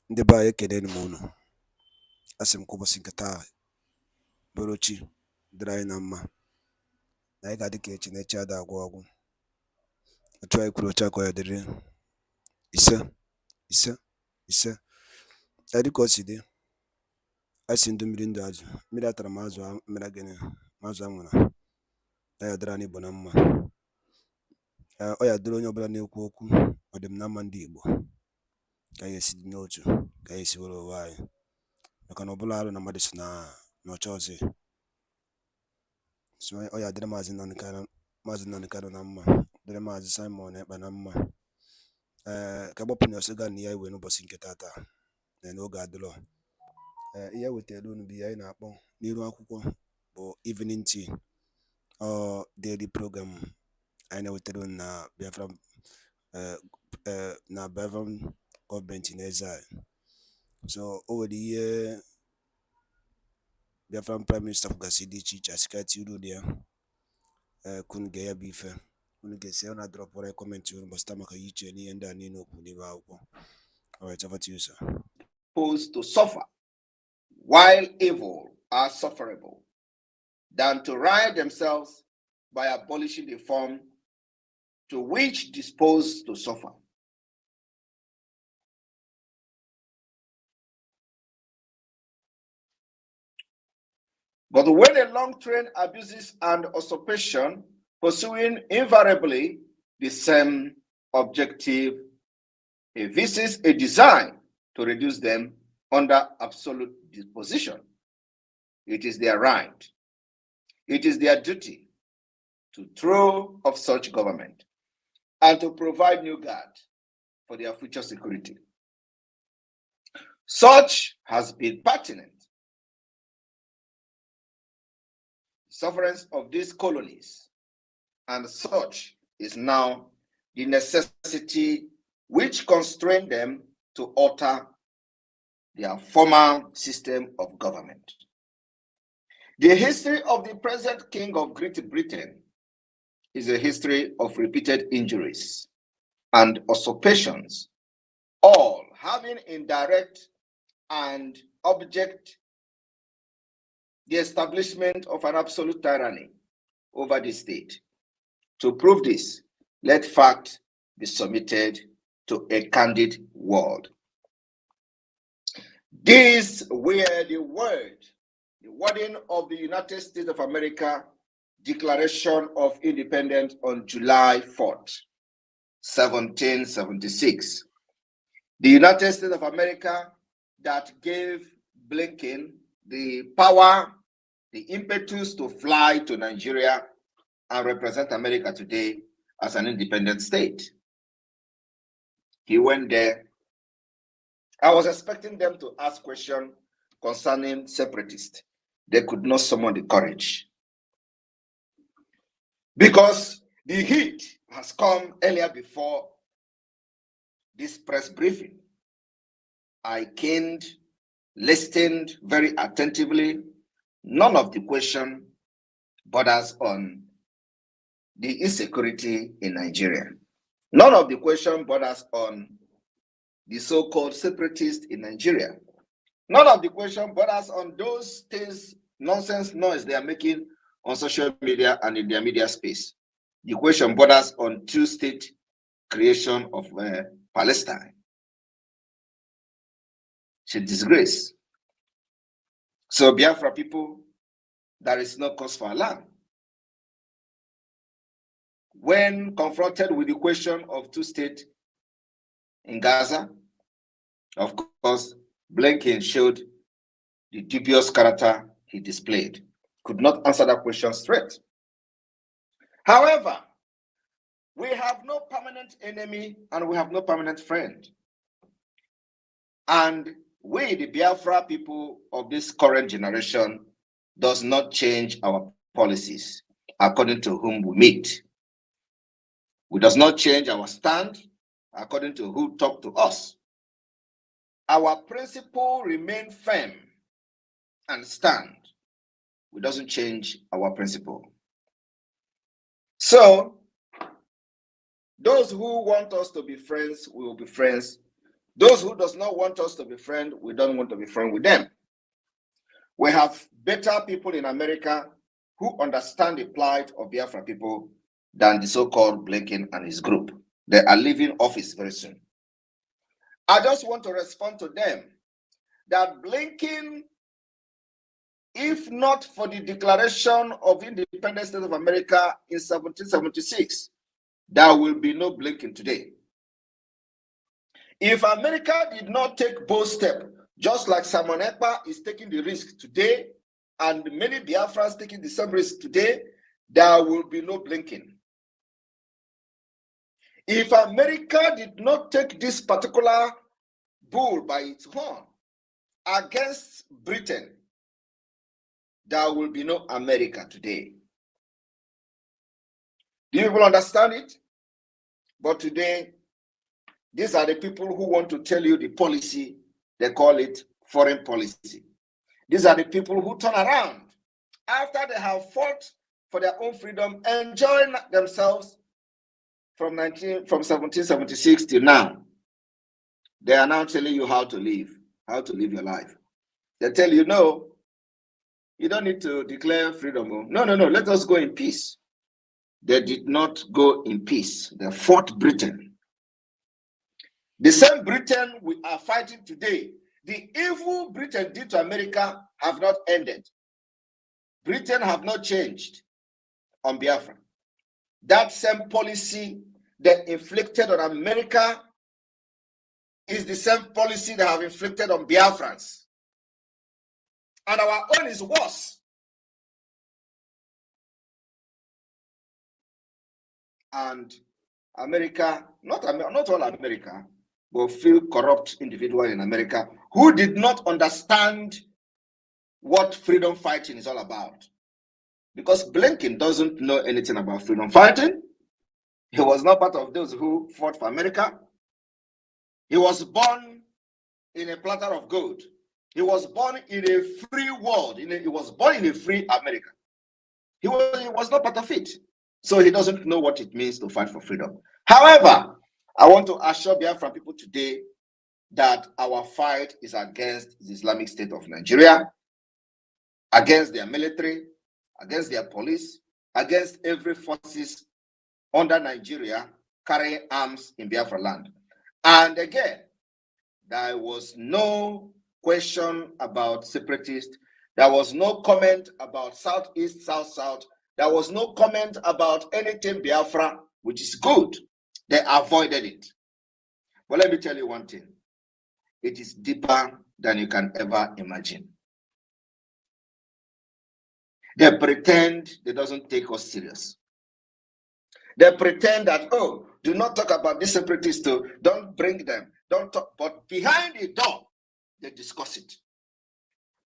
Ndị be anyị ekeleni m unu. Asị m ka ụbọchị nke taa bụrụ chi dịrị anyị na mma, na anyị ga-adị ka echi na echi ada agwụ agwụ. Otu anyị kwuru otu a ka ọ ya dịrị. Ise ise ise. Ya dịka o si dị, anyị si ndụ mmiri ndụ azụ, mmiri atara m azụ mere gịnị ma azụ anwụra. Ya ya dịrị anyị Igbo na mma. Ọ ya dịrị onye ọbụla na-ekwu okwu ọdịmma mma ndị Igbo, ka anyị esi dị n'otu, ka anyị esi were ụwa anyị, maka na ọbụla arụ na mmadụ si na ọcha ọzọ. So ọ ya dịrị maazị Nnamdi Kanu na mma, dịrị maazị Simon Ekpa na mma. Ka gbapụ na ọsọ gaa na ihe anyị wee n'ụbọchị nke tata na n'oge adịrọ. Ihe wetara unu bụ ihe anyị na-akpọ n'iru akwụkwọ bụ evening tea or daily program anyị na-ewetara unu na Biafra gọọmenti n'eze anyị. So o nwere ihe Biafra prime minister kwugasị dị iche iche, asị ka eti uru ya. Kunu ga ya bụ ife unu ga-esi na drọpụrụ kọmentị unu gbasịta maka iche n'ihe ndị a niile okwu n'ime akwụkwọ. Alright, over to you, sir. Supposed to suffer while evil are sufferable than to right themselves by abolishing the form to which disposed to suffer. But when a long train abuses and usurpation, pursuing invariably the same objective, evinces a design to reduce them under absolute disposition, it is their right, it is their duty to throw off such government and to provide new guard for their future security. Such has been pertinent sufferance of these colonies, and such is now the necessity which constrained them to alter their former system of government. The history of the present King of Great Britain is a history of repeated injuries and usurpations, all having indirect and object the establishment of an absolute tyranny over the state. To prove this, let fact be submitted to a candid world. These were the wording of the United States of America Declaration of Independence on July 4th, 1776. The United States of America that gave Blinken the power, the impetus to fly to Nigeria and represent America today as an independent state. He went there. I was expecting them to ask questions concerning separatists. They could not summon the courage, because the heat has come earlier before this press briefing. I listened very attentively. None of the question borders on the insecurity in Nigeria. None of the question borders on the so-called separatists in Nigeria. None of the question borders on those things, nonsense noise they are making on social media and in their media space. The question borders on two-state creation of Palestine. It's a disgrace. So Biafra people, there is no cause for alarm. When confronted with the question of two-state in Gaza, of course, Blinken showed the dubious character he displayed. Could not answer that question straight. However, we have no permanent enemy and we have no permanent friend. And we, the Biafra people of this current generation, does not change our policies according to whom we meet. We does not change our stand according to who talk to us. Our principle remain firm and stand. We doesn't change our principle. So, those who want us to be friends, we will be friends. Those who does not want us to be friends, we don't want to be friends with them. We have better people in America who understand the plight of Biafra people than the so-called Blinken and his group. They are leaving office very soon. I just want to respond to them that Blinken, if not for the Declaration of Independence State of America in 1776, there will be no Blinken today. If America did not take bold steps, just like Simon EKPA is taking the risk today, and many Biafrans taking the same risk today, there will be no Blinken. If America did not take this particular bull by its horn against Britain, there will be no America today. Do you people understand it? But today, these are the people who want to tell you the policy. They call it foreign policy. These are the people who turn around after they have fought for their own freedom, enjoying themselves from 1776 till now. They are now telling you how to live your life. They tell you, no, you don't need to declare freedom. No, let us go in peace. They did not go in peace. They fought Britain. The same Britain we are fighting today, the evil Britain did to America have not ended. Britain have not changed on Biafra. That same policy they inflicted on America is the same policy they have inflicted on Biafrans. And our own is worse. And America, not all America, but few corrupt individuals in America who did not understand what freedom fighting is all about. Because Blinken doesn't know anything about freedom fighting. He was not part of those who fought for America. He was born in a platter of gold. He was born in a free world. He was born in a free America. He was not part of it. So he doesn't know what it means to fight for freedom. However, I want to assure Biafran people today that our fight is against the Islamic State of Nigeria, against their military, against their police, against every forces under Nigeria carrying arms in Biafra land. And again, there was no question about separatists. There was no comment about Southeast, South-South. There was no comment about anything Biafra, which is good. They avoided it. But let me tell you one thing. It is deeper than you can ever imagine. They pretend they doesn't take us serious. They pretend that, oh, do not talk about these separatists too. Don't bring them. Don't talk. But behind the door, they discuss it.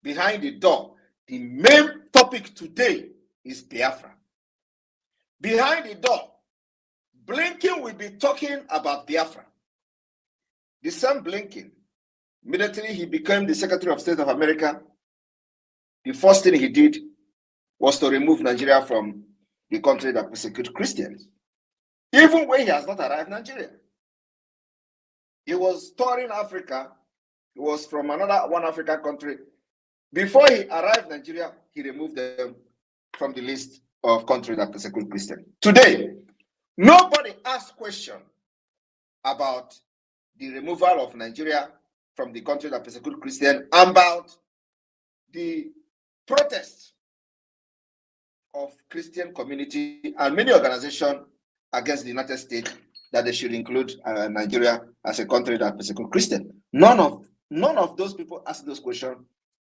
Behind the door, the main topic today is Biafra. Behind the door, Blinken will be talking about Biafra. The same Blinken, immediately he became the Secretary of State of America, the first thing he did was to remove Nigeria from the country that persecutes Christians. Even when he has not arrived in Nigeria. He was touring Africa. He was from one African country. Before he arrived in Nigeria, he removed them from the list of countries that persecute Christians. Today, nobody asks questions about the removal of Nigeria from the country that persecute Christians, about the protests of Christian community and many organizations against the United States that they should include Nigeria as a country that persecute Christians. None of those people ask those questions,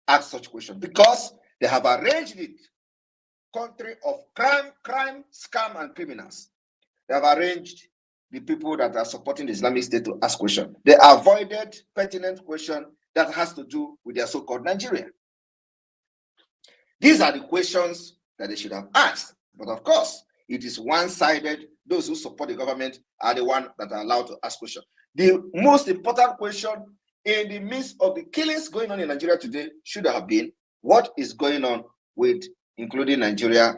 ask such questions, because they have arranged it. Country of crime, scam, and criminals. They have arranged the people that are supporting the Islamic State to ask questions. They avoided pertinent questions that has to do with their so-called Nigeria. These are the questions that they should have asked. But of course, it is one-sided. Those who support the government are the ones that are allowed to ask questions. The most important question in the midst of the killings going on in Nigeria today should have been, what is going on with including Nigeria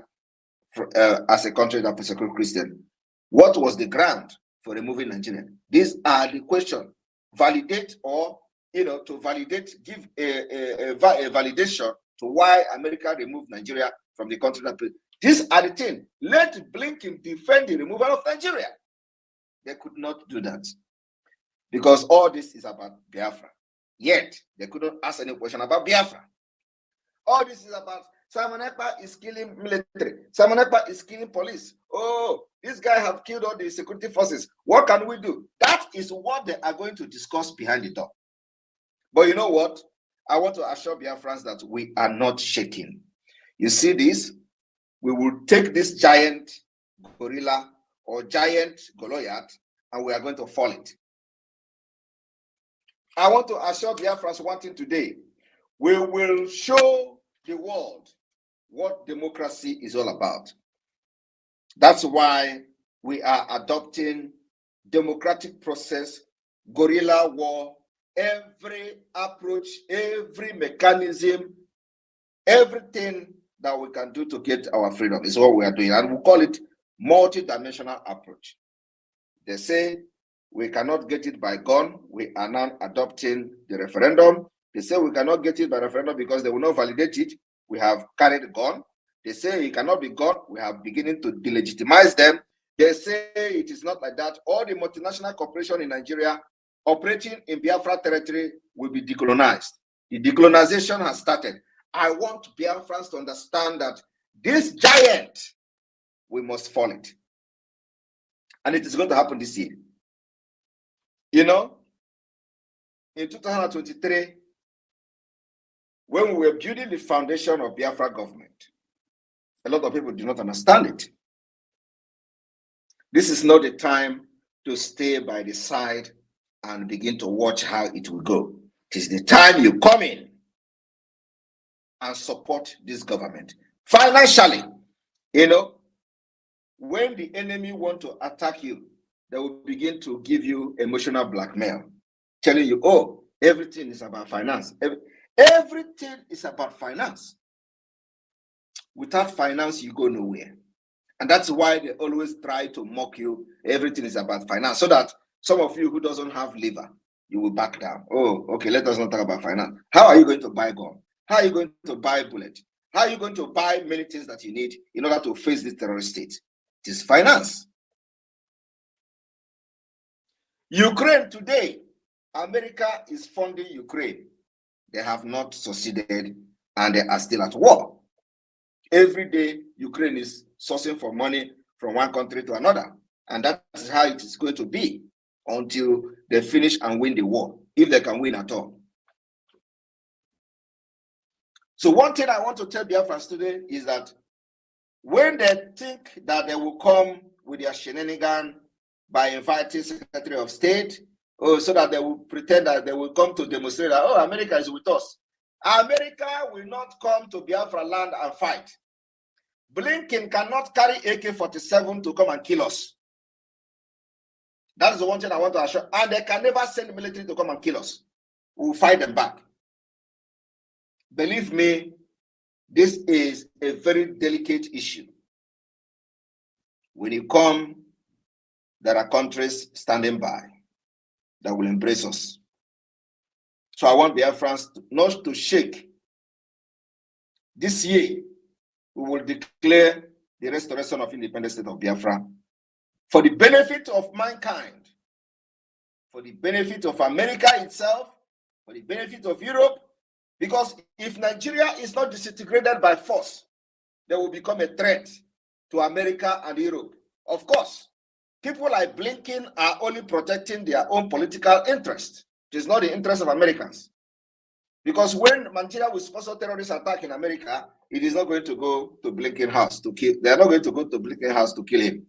as a country that persecutes Christians? What was the ground for removing Nigeria? These are the questions validate or, to validate, give a validation to why America removed Nigeria from the country. These are the things. Let Blinken defend the removal of Nigeria. They could not do that because all this is about Biafra. Yet, they couldn't ask any question about Biafra. All this is about Simon Ekpa is killing military. Simon Ekpa is killing police. Oh, this guy have killed all the security forces. What can we do? That is what they are going to discuss behind the door. But you know what? I want to assure Biafrans that we are not shaking. You see this? We will take this giant gorilla or giant Goliath and we are going to fall it. I want to assure Biafrans one thing today. We will show the world what democracy is all about. That's why we are adopting democratic process, guerrilla war, every approach, every mechanism, everything that we can do to get our freedom is what we are doing. And we call it multi-dimensional approach. They say we cannot get it by gun. We are now adopting the referendum. They say we cannot get it by referendum because they will not validate it. We have carried a gun. They say it cannot be gun. We have beginning to delegitimize them. They say it is not like that. All the multinational corporations in Nigeria operating in Biafra territory will be decolonized. The decolonization has started. I want Biafrans to understand that this giant, we must fall it. And it is going to happen this year. You know, in 2023, when we were building the foundation of Biafra government, a lot of people do not understand it. This is not the time to stay by the side and begin to watch how it will go. It is the time you come in and support this government. Financially, you know, when the enemy want to attack you, they will begin to give you emotional blackmail, telling you, oh, everything is about finance. Everything is about finance. Without finance, you go nowhere. And that's why they always try to mock you. Everything is about finance. So that some of you who doesn't have liver, you will back down. Oh, okay, let us not talk about finance. How are you going to buy gun? How are you going to buy bullet? How are you going to buy many things that you need in order to face this terrorist state? It is finance. Ukraine today, America is funding Ukraine. They have not succeeded and they are still at war. Every day, Ukraine is sourcing for money from one country to another. And that is how it is going to be until they finish and win the war, if they can win at all. So one thing I want to tell Biafrans today is that when they think that they will come with their shenanigan by inviting Secretary of State, so that they will pretend that they will come to demonstrate that, oh, America is with us. America will not come to Biafra land and fight. Blinken cannot carry AK-47 to come and kill us. That is the one thing I want to assure. And they can never send military to come and kill us. We will fight them back. Believe me, this is a very delicate issue. When you come, there are countries standing by that will embrace us. So I want Biafrans not to shake. This year, we will declare the restoration of independent state of Biafra for the benefit of mankind, for the benefit of America itself, for the benefit of Europe, because if Nigeria is not disintegrated by force, they will become a threat to America and Europe. Of course, people like Blinken are only protecting their own political interest. It is not the interest of Americans. Because when Nigeria will sponsor terrorist attack in America, it is not going to go to Blinken house to kill. They are not going to go to Blinken house to kill him.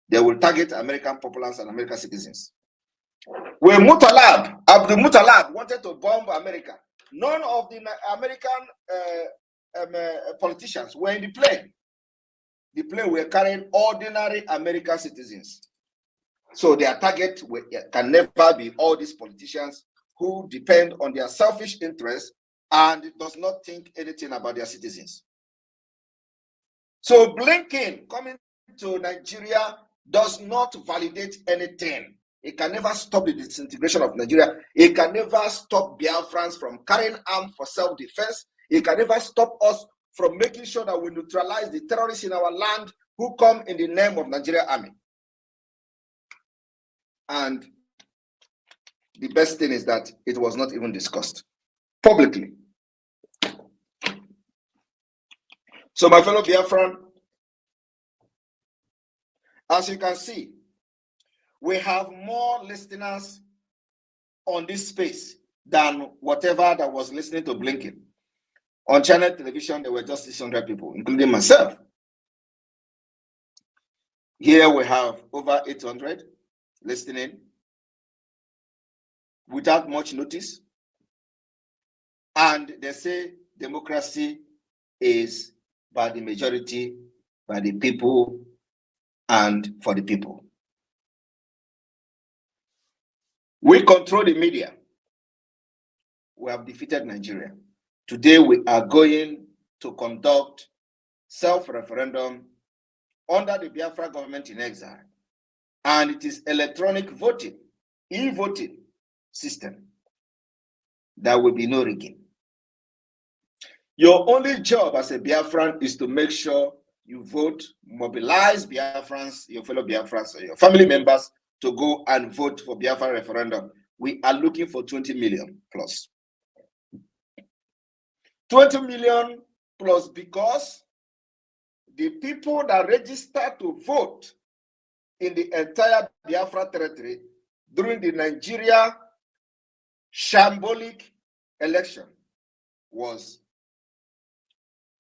They will target American populace and American citizens. When Abdul Muttalab wanted to bomb America, none of the American politicians were in the plane. The plane were carrying ordinary American citizens. So their target can never be all these politicians who depend on their selfish interests and does not think anything about their citizens. So Blinken coming to Nigeria does not validate anything. It can never stop the disintegration of Nigeria. It can never stop Biafrans from carrying arms for self-defense. It can never stop us from making sure that we neutralize the terrorists in our land who come in the name of Nigeria Army. And the best thing is that it was not even discussed publicly. So my fellow Biafran, as you can see, we have more listeners on this space than whatever that was listening to Blinken. On channel television, there were just 600 people, including myself. Here we have over 800 listening without much notice. And they say democracy is by the majority, by the people, and for the people. We control the media. We have defeated Nigeria. Today we are going to conduct self-referendum under the Biafra government in exile. And it is electronic voting, e-voting system. There will be no rigging. Your only job as a Biafran is to make sure you vote, mobilize Biafrans, your fellow Biafrans, or your family members to go and vote for Biafra referendum. We are looking for 20 million plus. 20 million plus, because the people that registered to vote in the entire Biafra territory during the Nigeria shambolic election was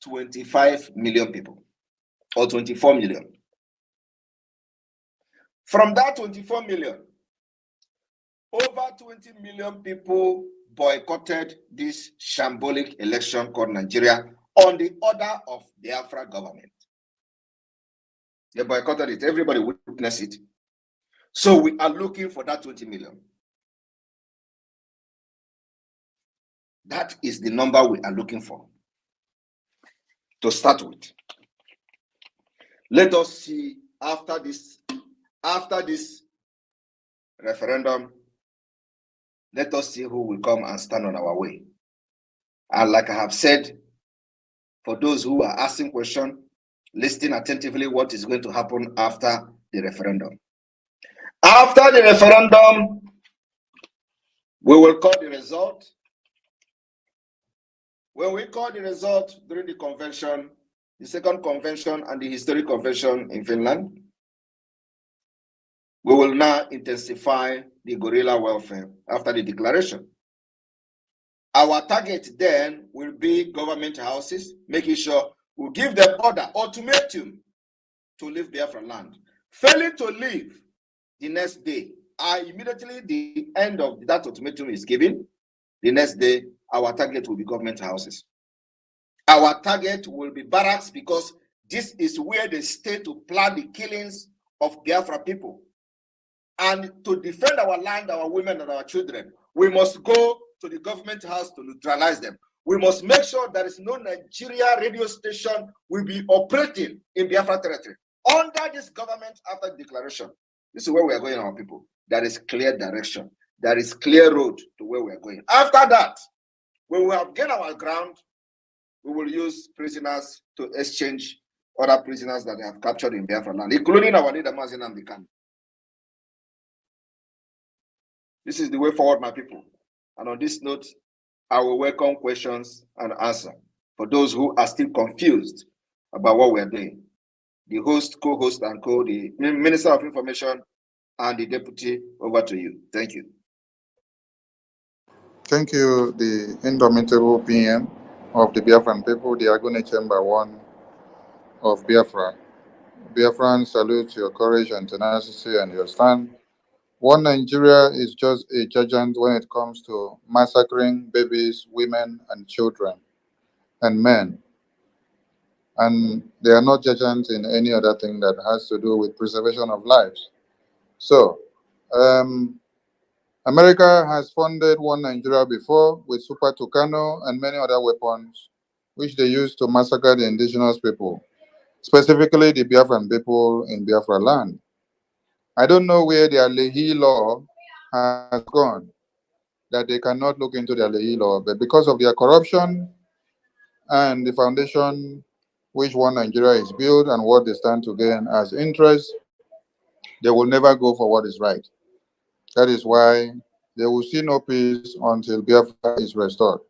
25 million people, or 24 million. From that 24 million, over 20 million people boycotted this shambolic election called Nigeria on the order of the Biafra government. They boycotted it. Everybody witnessed it. So we are looking for that 20 million. That is the number we are looking for to start with. Let us see after this referendum, let us see who will come and stand on our way. And like I have said, for those who are asking questions, listening attentively what is going to happen after the referendum. After the referendum, we will call the result. When we call the result during the convention, the second convention and the historic convention in Finland, we will now intensify the guerrilla warfare after the declaration. Our target then will be government houses, making sure we give them order, ultimatum, to leave Biafra land. Failing to leave the next day, immediately the end of that ultimatum is given, the next day, our target will be government houses. Our target will be barracks, because this is where they stay to plan the killings of Biafra people. And to defend our land, our women, and our children, we must go to the government house to neutralize them. We must make sure there is no Nigeria radio station will be operating in Biafra territory under this government after the declaration. This is where we are going, our people. There is clear direction. There is clear road to where we are going. After that, when we have gained our ground, we will use prisoners to exchange other prisoners that they have captured in Biafra land, including our leader, Mazin Amdekan. This is the way forward, my people. And on this note, I will welcome questions and answer for those who are still confused about what we are doing. The host, co-host, and the Minister of Information and the Deputy, over to you. Thank you. Thank you, the indomitable PM of the Biafran people, the Agone Chamber 1 of Biafra. Biafran salutes your courage and tenacity and your stand. One Nigeria is just a giant when it comes to massacring babies, women, and children, and men. And they are not giants in any other thing that has to do with preservation of lives. So, America has funded One Nigeria before with Super Tucano and many other weapons which they used to massacre the indigenous people, specifically the Biafran people in Biafra land. I don't know where their Lehi law has gone, that they cannot look into their Lehi law, but because of their corruption and the foundation which one Nigeria is built and what they stand to gain as interest, they will never go for what is right. That is why they will see no peace until Biafra is restored.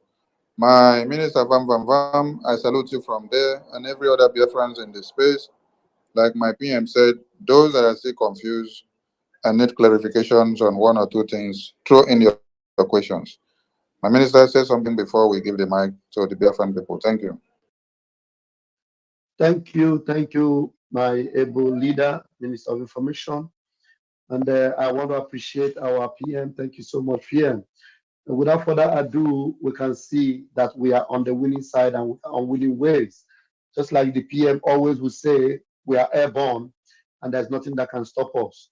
My Minister Vam Vam Vam, I salute you from there and every other Biafrans in this space. Like my PM said, those that are still confused and need clarifications on one or two things, throw in your questions. My minister said something before we give the mic to the Biafran people. Thank you. Thank you, my able leader, Minister of Information. And I want to appreciate our PM. Thank you so much, PM. And without further ado, we can see that we are on the winning side and on winning ways. Just like the PM always would say, we are airborne and there's nothing that can stop us.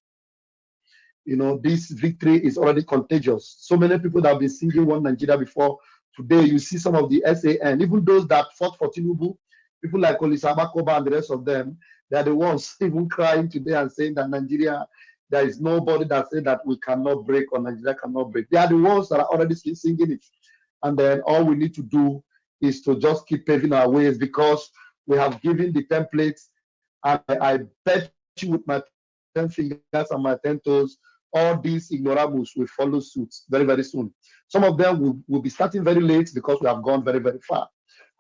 You know, this victory is already contagious. So many people that have been singing One Nigeria before, today you see some of the SAN, even those that fought for Tinubu, people like Olisaba Koba and the rest of them, they are the ones even crying today and saying that Nigeria, there is nobody that said that we cannot break or Nigeria cannot break. They are the ones that are already singing it. And then all we need to do is to just keep paving our ways, because we have given the templates. And I bet you with my 10 fingers and my 10 toes, all these ignorables will follow suit very, very soon. Some of them will be starting very late because we have gone very, very far.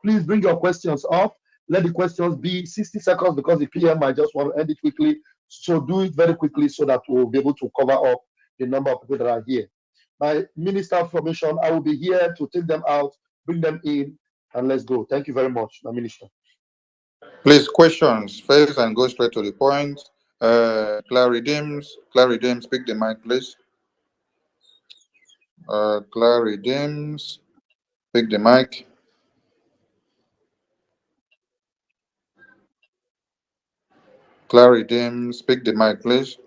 Please bring your questions up. Let the questions be 60 seconds because the PM might just want to end it quickly. So do it very quickly so that we'll be able to cover up the number of people that are here. My Minister of Information, I will be here to take them out, bring them in, and let's go. Thank you very much, my Minister. Please, questions first and go straight to the point. Clary Dims, speak the mic, please. Clary Dims, pick the mic. Clary Dims, pick the mic, please.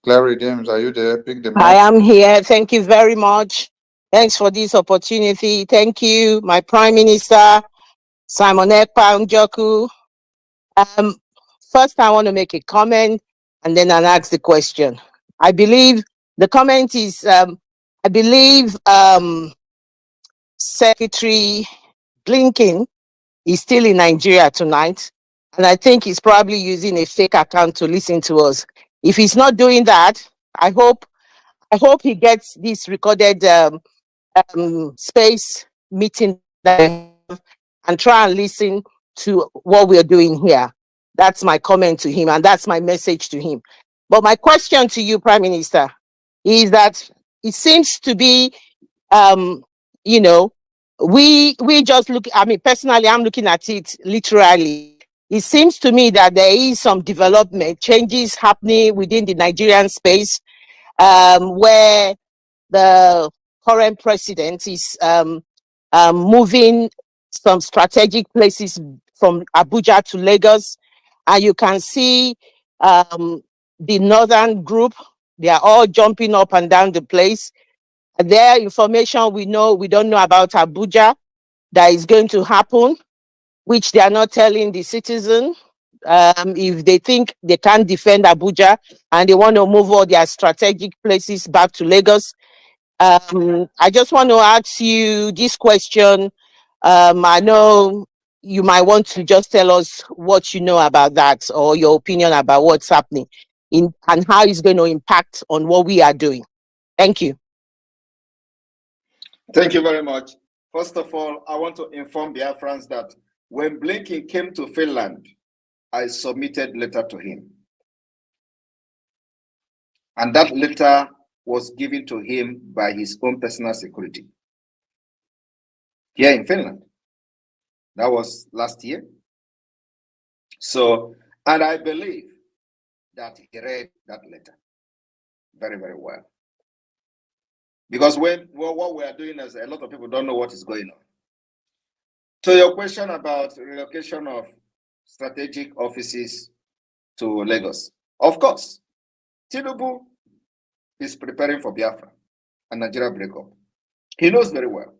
Clary Dims, are you there? Pick the mic. I am here. Thank you very much. Thanks for this opportunity. Thank you, my Prime Minister, Simon Ekpa Njoku. First, I want to make a comment and then I'll ask the question. I believe the comment is, I believe Secretary Blinken is still in Nigeria tonight. And I think he's probably using a fake account to listen to us. If he's not doing that, I hope he gets this recorded space meeting and try and listen to what we're doing here. That's my comment to him, and that's my message to him. But my question to you, Prime Minister, is that it seems to be, you know, we just look, I mean, personally, I'm looking at it literally. It seems to me that there is some development, changes happening within the Nigerian space, where the current president is moving some strategic places from Abuja to Lagos. And you can see the northern group, they are all jumping up and down the place. Their information we don't know about Abuja that is going to happen, which they are not telling the citizen. If they think they can't defend Abuja and they want to move all their strategic places back to Lagos. I just want to ask you this question. I know you might want to just tell us what you know about that or your opinion about what's happening and how it's going to impact on what we are doing. Thank you. Thank you very much. First of all, I want to inform Biafrans that when Blinken came to Finland, I submitted a letter to him. And that letter was given to him by his own personal security here in Finland. That was last year. So, and I believe that he read that letter very, very well. Because what we are doing is a lot of people don't know what is going on. To your question about relocation of strategic offices to Lagos, of course, Tinubu is preparing for Biafra and Nigeria breakup. He knows very well.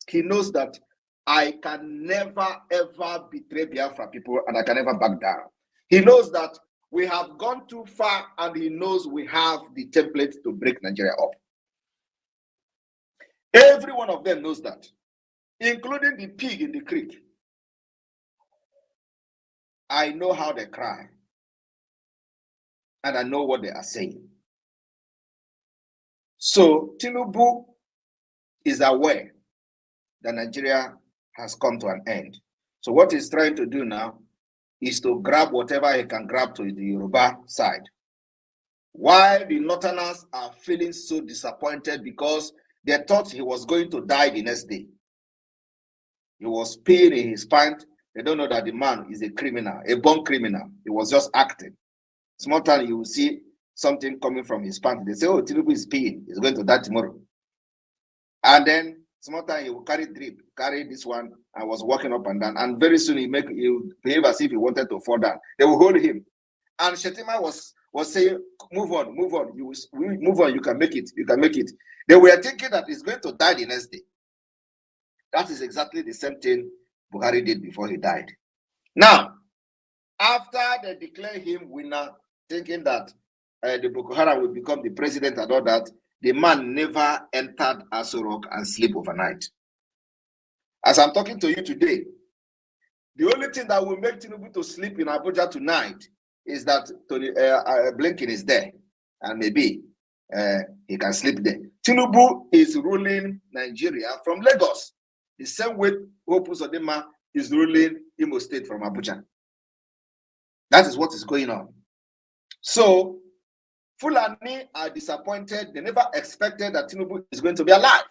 He knows that I can never, ever betray Biafra people and I can never back down. He knows that we have gone too far, and he knows we have the template to break Nigeria up. Every one of them knows that, including the pig in the creek. I know how they cry, and I know what they are saying. So Tinubu is aware that Nigeria has come to an end. So what he's trying to do now is to grab whatever he can grab to the Yoruba side. While the Northerners are feeling so disappointed because they thought he was going to die the next day. He was peeing in his pants. They don't know that the man is a criminal, a born criminal. He was just acting. Small time you will see something coming from his pants. They say, oh, Tinubu is peeing. He's going to die tomorrow. And then small time he will carry drip, carry this one, and was walking up and down. And very soon he behave as if he wanted to fall down. They will hold him. And Shetima was saying, move on. You move on, you can make it. They were thinking that he's going to die the next day. That is exactly the same thing Buhari did before he died. Now, after they declare him winner, thinking that the Boko Haram will become the president and all that, the man never entered Aso Rock and sleep overnight. As I'm talking to you today, the only thing that will make Tinubu to sleep in Abuja tonight is that Blinken is there, and maybe he can sleep there. Tinubu is ruling Nigeria from Lagos, the same way Hope Uzodinma is ruling Imo State from Abuja. That is what is going on. So Fulani are disappointed. They never expected that Tinubu is going to be alive.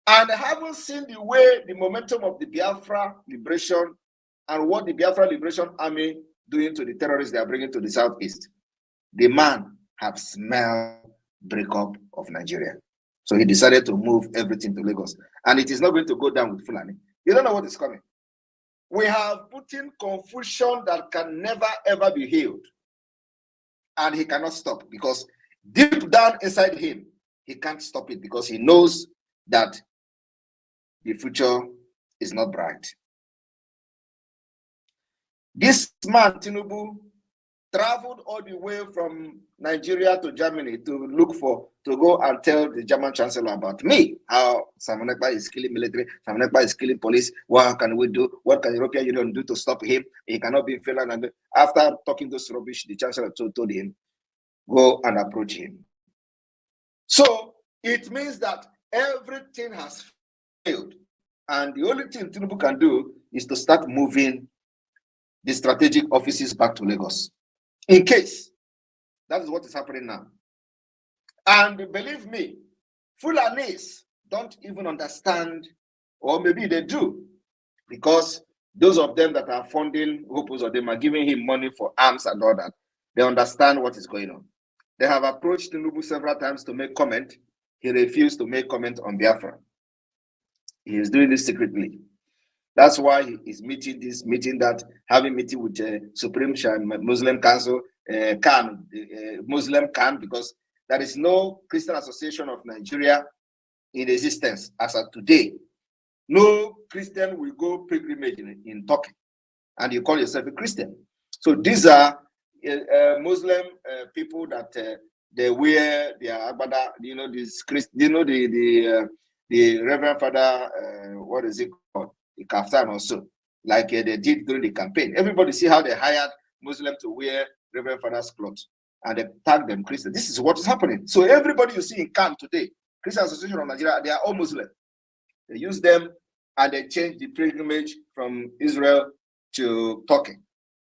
And they haven't seen the way, the momentum of the Biafra liberation and what the Biafra Liberation Army doing to the terrorists they are bringing to the southeast. The man have smelled breakup of Nigeria. So he decided to move everything to Lagos. And it is not going to go down with Fulani. You don't know what is coming. We have put in confusion that can never, ever be healed. And he cannot stop because deep down inside him, he can't stop it because he knows that the future is not bright. This man, Tinubu, traveled all the way from Nigeria to Germany to go and tell the German chancellor about me, how Simon Ekpa is killing military, Simon Ekpa is killing police, what can we do, what can European Union do to stop him, he cannot be in Finland. And after talking those rubbish, the chancellor told him, go and approach him. So it means that everything has failed. And the only thing Tinubu can do is to start moving the strategic offices back to Lagos. In case, that is what is happening now. And believe me, Fulanis don't even understand, or maybe they do, because those of them that are funding Hopus or them are giving him money for arms and all that, they understand what is going on. They have approached Tinubu several times to make comment. He refused to make comment on Biafra. He is doing this secretly. That's why he is meeting this, meeting that, having meeting with Supreme Muslim Council, Muslim Khan, because there is no Christian Association of Nigeria in existence as of today. No Christian will go pilgrimage in Turkey, and you call yourself a Christian. So these are Muslim people that they wear their agbada. You know this the Reverend Father. What is it called? The kaftan also, like they did during the campaign. Everybody see how they hired Muslims to wear Reverend Father's clothes, and they tag them Christian. This is what is happening. So everybody you see in camp today, Christian Association of Nigeria, they are all Muslim. They use them and they change the pilgrimage from Israel to Turkey.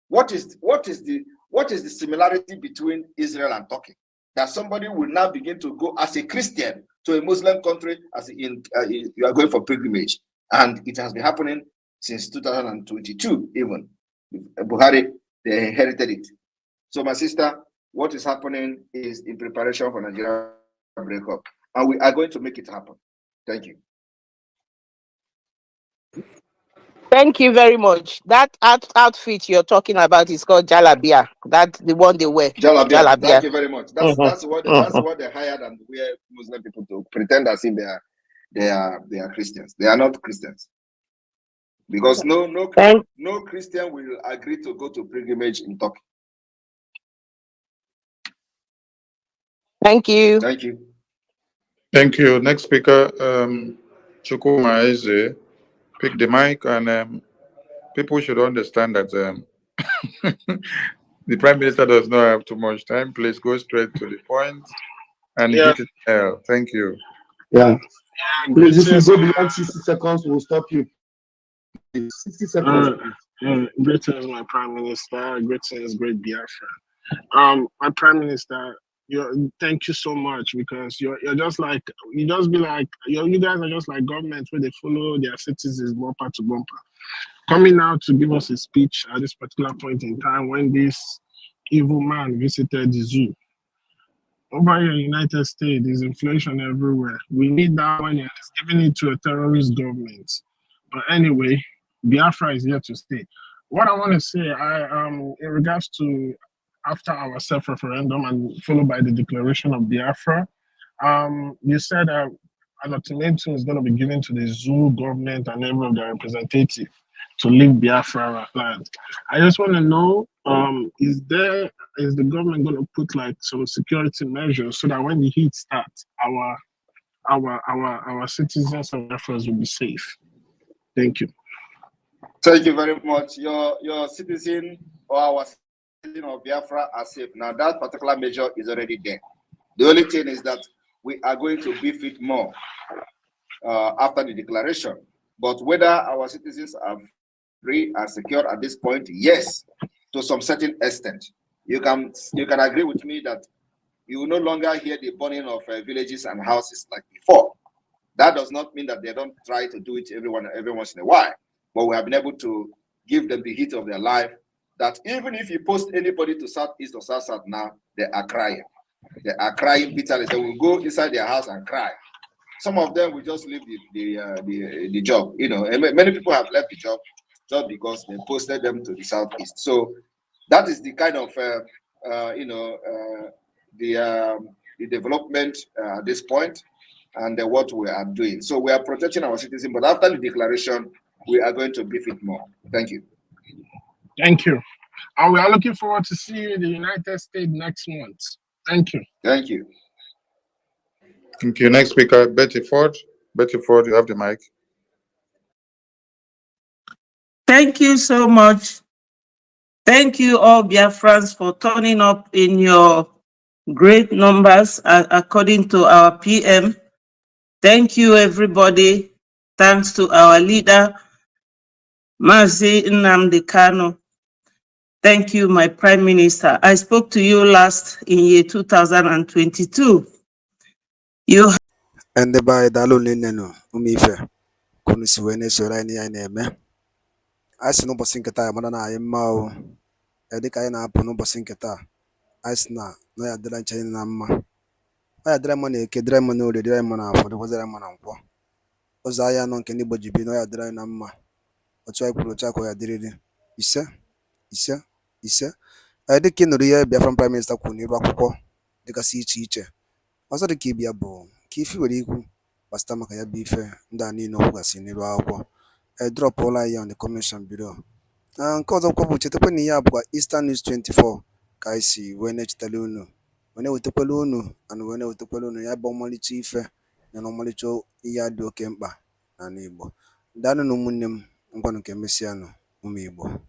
What is the similarity between Israel and Turkey? That somebody will now begin to go as a Christian to a Muslim country as you are going for pilgrimage. And it has been happening since 2022, even. Buhari, they inherited it. So, my sister, what is happening is in preparation for Nigeria breakup. And we are going to make it happen. Thank you. Thank you very much. That outfit you're talking about is called Jalabia. That's the one they wear. Jalabia. Thank you very much. That's what they hired and wear Muslim people to pretend as if they are Christians. They are not Christians. Because no Christian will agree to go to pilgrimage in Turkey. Thank you. Thank you. Thank you. Next speaker, Chukuma Eze. Pick the mic, and people should understand that the Prime Minister does not have too much time. Please go straight to the point and Yeah, hit it well. Thank you. Yeah. Please, if you greetings. go beyond 60 seconds, we'll stop you. 60 seconds. Greetings, my Prime Minister. Greetings, great Biafra. My Prime Minister, thank you so much, because you're just like, you just be like, you guys are just like government where they follow their citizens bumper to bumper. Coming out to give us a speech at this particular point in time when this evil man visited the zoo. Over here in the United States, there's inflation everywhere. We need that money, and it's giving it to a terrorist government. But anyway, Biafra is here to stay. What I want to say, in regards to after our self-referendum and followed by the declaration of Biafra, you said an ultimatum is going to be given to the zoo government and every of their representative to leave Biafra land. I just want to know, is the government going to put like some security measures so that when the heat starts, our citizens of Biafra will be safe? Thank you. Thank you very much. Your citizen or our citizen of Biafra are safe. Now that particular measure is already there. The only thing is that we are going to beef it more after the declaration. But whether our citizens are free and secure at this point, yes, to some certain extent. You can agree with me that you will no longer hear the burning of villages and houses like before. That does not mean that they don't try to do it every once in a while, but we have been able to give them the heat of their life, that even if you post anybody to Southeast or South now, they are crying. They are crying bitterly. They will go inside their house and cry. Some of them will just leave the job. You know, and many people have left the job just because they posted them to the Southeast. So that is the kind of the development at this point, and what we are doing. So we are protecting our citizens, but after the declaration, we are going to beef it more. Thank you. Thank you. And we are looking forward to see you in the United States next month. Thank you. Thank you. Thank you. Next speaker, Betty Ford. Betty Ford, you have the mic. Thank you so much. Thank you all Biafrans for turning up in your great numbers according to our PM. Thank you everybody. Thanks to our leader, Mazi Nnamdi Kanu. Thank you, my Prime Minister. I spoke to you last in year 2022. You And the by Dalunino, Umife, Kunisiwene Sorani and Eme. I see no bosinketa, Madana, Mao, Edika, no bosinketa. I sna, no, I didn't change Namma. I had money, Kedremano, the Dremana for the Wazaman. Ozaya non can anybody be no adra Namma. Or try Purochako, I did it. Ise. I did kin the year Biafran Prime Minister Kuni Rakoko, the Cassi teacher. Also the Kibia Bo, Kifi will equal, Bastamaka Bife, Dani no Gasini Rako. I drop all I on the Commission Bureau. And cause of Kobu Chetapani Yabwa Eastern News 24, Kaisi, when it's Taluno. When I was to Paluno, and when I was to Paluno, Yabomali Chief, and normally Joe Yado Kemba, and Ibo. Dano no Munim, I'm going to Messiano, Umibo.